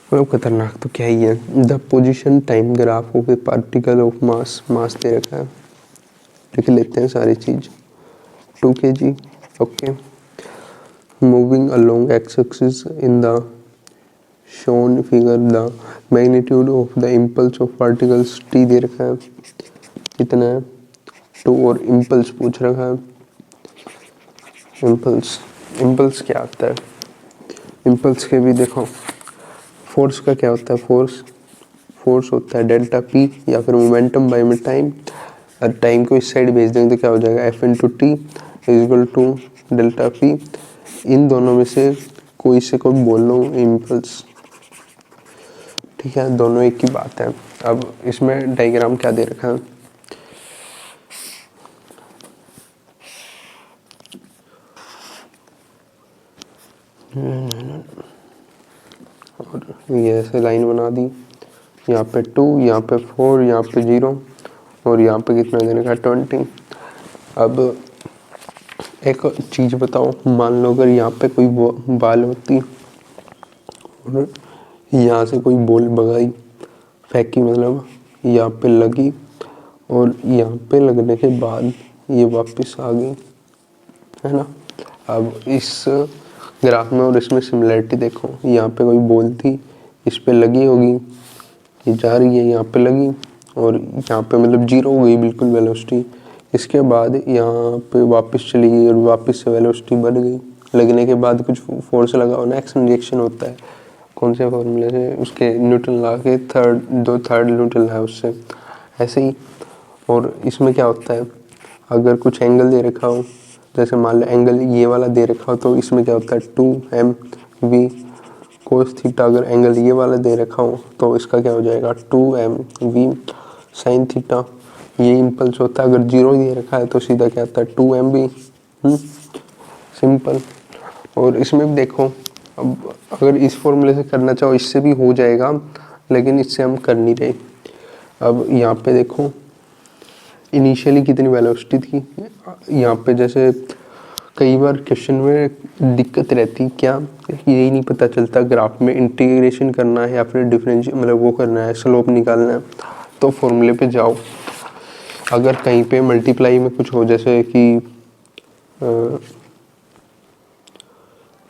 मतलब खतरनाक तो क्या ही है। The position time graph of a particle of mass, mass दे रखा है, लिख लेते हैं सारी चीज़। 2 kg, okay. Moving along X axis in the shown figure, the magnitude of the impulse of particles T दे रखा है, कितना है 2, और इम्पल्स पूछ रखा है। इम्पल्स, इम्पल्स क्या आता है? इम्पल्स के भी देखो, फोर्स का क्या होता है? फोर्स, फोर्स होता है डेल्टा पी, या फिर मोमेंटम बाय में टाइम। और टाइम को इस साइड भेज देंगे तो क्या हो जाएगा? F into T is equal to delta P. इन दोनों में से कोई से कोई बोल लो इम्पल्स, ठीक है, दोनों एक ही बात है। अब इसमें डायग्राम क्या दे रखा है? और ये ऐसे लाइन बना दी, यहाँ पे 2, यहाँ पे 4, यहाँ पे 0, और यहाँ पे कितना देने का? 20। अब एक चीज़ बताओ, मान लो अगर यहाँ पे कोई बाल होती और यहाँ से कोई बॉल भगाई, फेंकी, मतलब यहाँ पे लगी और यहाँ पे लगने के बाद ये वापस आ गई, है ना। अब इस ग्राफ में और इसमें सिमिलरिटी देखो, यहाँ पे कोई बॉल थी, इस पे लगी होगी, ये जा रही है, यहाँ पे लगी और यहाँ पे मतलब 0 हो गई बिल्कुल वेलोसिटी। इसके बाद यहाँ पे वापस चली गई और वापस से वेलोसिटी बढ़ गई। लगने के बाद कुछ फोर्स लगा होना, एक्शन रिएक्शन होता है। कौन से फॉर्मूले से? उसके न्यूटन लॉ के थर्ड न्यूटन है उससे, ऐसे ही। और इसमें क्या होता है, अगर कुछ एंगल दे रखा हो, जैसे मान लो एंगल ये वाला दे रखा हो, तो इसमें क्या होता है 2mv कोस थीटा। अगर एंगल ये वाला दे रखा हो तो इसका क्या हो जाएगा? 2mv sine theta. ये इम्पल्स होता है। अगर 0 दे रखा है तो सीधा क्या आता है? 2mv, simple. और इसमें भी देखो, अब अगर इस फॉर्मूले से करना चाहो इससे भी हो जाएगा, लेकिन इससे हम कर नहीं रहे। अब यहाँ पे देखो इनिशियली कितनी वेलोसिटी थी, यहाँ पे जैसे कई बार क्वेश्चन में दिक्कत रहती क्या, यही नहीं पता चलता ग्राफ में इंटीग्रेशन करना है या फिर डिफरेंशियल, मतलब वो करना है, स्लोप निकालना है। तो फॉर्मूले पे जाओ, अगर कहीं पे मल्टीप्लाई में कुछ हो, जैसे कि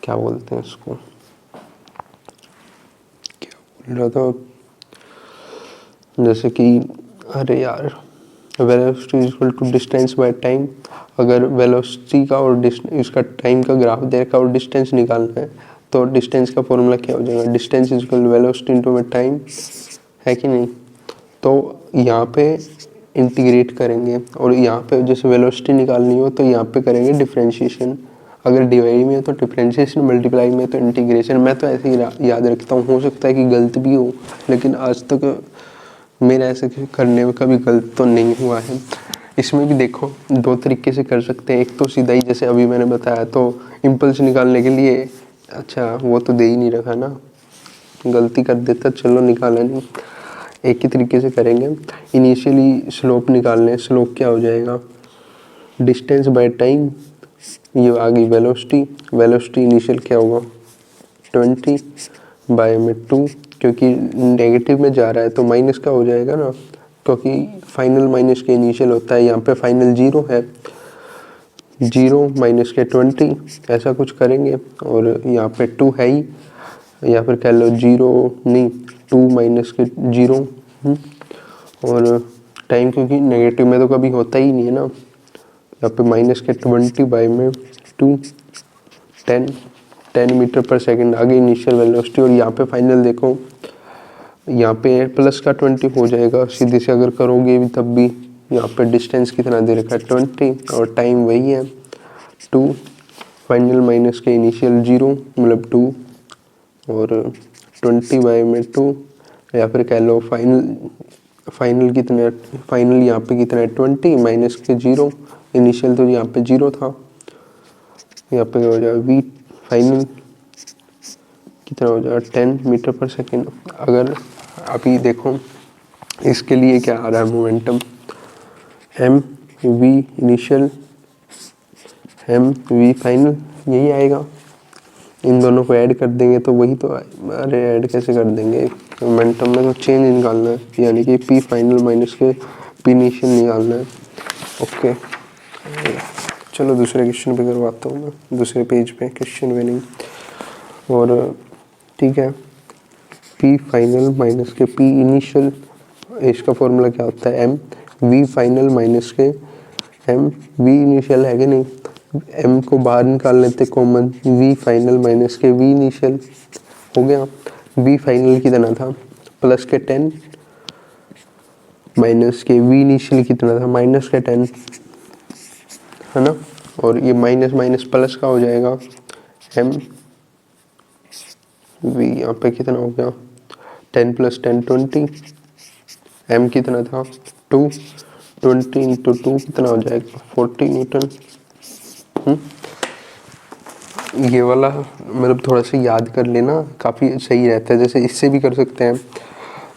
क्या बोलते हैं इसको, क्या बोल रहा था, जैसे कि अरे यार, velocity is equal to distance by time. अगर वेलोसिटी का और इसका टाइम का ग्राफ दे रखा और डिस्टेंस निकालना है तो डिस्टेंस का फॉर्मूला क्या हो जाएगा? Distance is equal to velocity into में टाइम, है कि नहीं। तो यहाँ पे इंटीग्रेट करेंगे और यहाँ पे जैसे वेलोसिटी निकालनी हो तो यहाँ पे करेंगे डिफरेंशिएशन। अगर डिवाइड में है तो डिफरेंशिएशन, मल्टीप्लाई में तो इंटीग्रेशन। मैं तो ऐसे ही याद रखता हूँ, हो सकता है कि गलत भी हो, लेकिन आज तक मेरा ऐसे करने में कभी गलत तो नहीं हुआ है। इसमें भी देखो 2 तरीके से कर सकते हैं। एक तो सीधा ही, जैसे अभी मैंने बताया, तो इम्पल्स निकालने के लिए, अच्छा वो तो दे ही नहीं रखा ना, गलती कर देता, चलो निकाला नहीं। एक ही तरीके से करेंगे। इनिशियली स्लोप निकालने, स्लोप क्या हो जाएगा? डिस्टेंस बाय टाइम, ये आ गई वेलोसिटी। वेलोसिटी इनिशियल क्या होगा? 20 बाय में 2, क्योंकि नेगेटिव में जा रहा है तो माइनस का हो जाएगा ना, क्योंकि फाइनल माइनस के इनिशियल होता है। यहाँ पे फाइनल 0 है, 0 माइनस के 20, ऐसा कुछ करेंगे। और यहाँ पे 2 है ही, या फिर कह लो 0 नहीं, 2 माइनस के 0। और टाइम क्योंकि नेगेटिव में तो कभी होता ही नहीं है ना, यहाँ पे माइनस के 20 बाय में 2, 10 मीटर पर सेकंड आ गई इनिशियल वेलोसिटी। और यहाँ पे फाइनल देखो, यहाँ पे प्लस का 20 हो जाएगा सीधे से अगर करोगे भी तब भी। यहाँ पे डिस्टेंस कितना दे रखा है? 20, और टाइम वही है 2, फाइनल माइनस के इनिशियल 0 मतलब 2, और 20 बाय में 2, या फिर कह लो फाइनल कितने, फाइनल यहाँ पे कितना है? 20 माइनस के 0, इनिशियल तो यहाँ पे 0 था, यहाँ पे हो जाएगा वी फाइनल कितना हो जाएगा? 10 मीटर पर सेकेंड। अगर अभी देखो इसके लिए क्या आ रहा है? Momentum M V initial, M V final, यही आएगा। इन दोनों को ऐड कर देंगे तो वही तो, अरे ऐड कैसे कर देंगे, मोमेंटम में तो चेंज निकालना है, यानी कि पी फाइनल माइनस के पी इनिशियल निकालना है। ओके चलो दूसरे क्वेश्चन पे करवाता हूँ मैं, दूसरे पेज पे क्वेश्चन विनिंग। और ठीक है, पी फाइनल माइनस के पी इनिशियल, इसका फॉर्मूला क्या होता है, एम वी फाइनल माइनस के एम वी इनिशियल है कि नहीं, एम को बाहर निकाल लेते कॉमन, वी फाइनल माइनस के वी इनिशियल हो गया। वी फाइनल कितना था प्लस के 10 माइनस के वी इनिशियल कितना था माइनस के 10, है ना। और ये माइनस माइनस प्लस का हो जाएगा, एम वी यहाँ पे कितना हो गया 10 + 10 20, एम कितना था 2, 20 × 2 कितना हो जाएगा 40 न्यूटन। ये वाला मतलब थोड़ा सा याद कर लेना, काफ़ी सही रहता है, जैसे इससे भी कर सकते हैं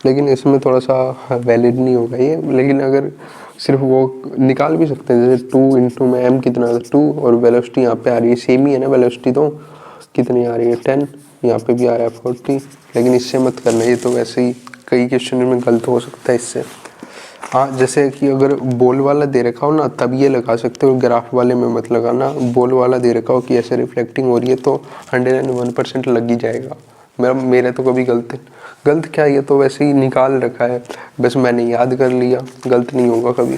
लेकिन इसमें थोड़ा सा वैलिड नहीं होगा ये, लेकिन अगर सिर्फ वो निकाल भी सकते हैं, जैसे 2 × में एम कितना था 2 और वेलोसिटी यहाँ पे आ रही है सेम ही है ना, वेलोसिटी तो कितनी आ रही है 10, यहाँ पे भी आ रहा है 40, लेकिन इससे मत करना, ये तो वैसे ही कई क्वेश्चन में गलत हो सकता है इससे। हाँ जैसे कि अगर बॉल वाला दे रखा हो ना तब ये लगा सकते हो, ग्राफ वाले में मत लगाना, बॉल वाला दे रखा हो कि ऐसे रिफ्लेक्टिंग हो रही है तो 101% लग ही जाएगा। मेरा तो कभी गलत क्या, ये तो वैसे ही निकाल रखा है, बस मैंने याद कर लिया, गलत नहीं होगा कभी।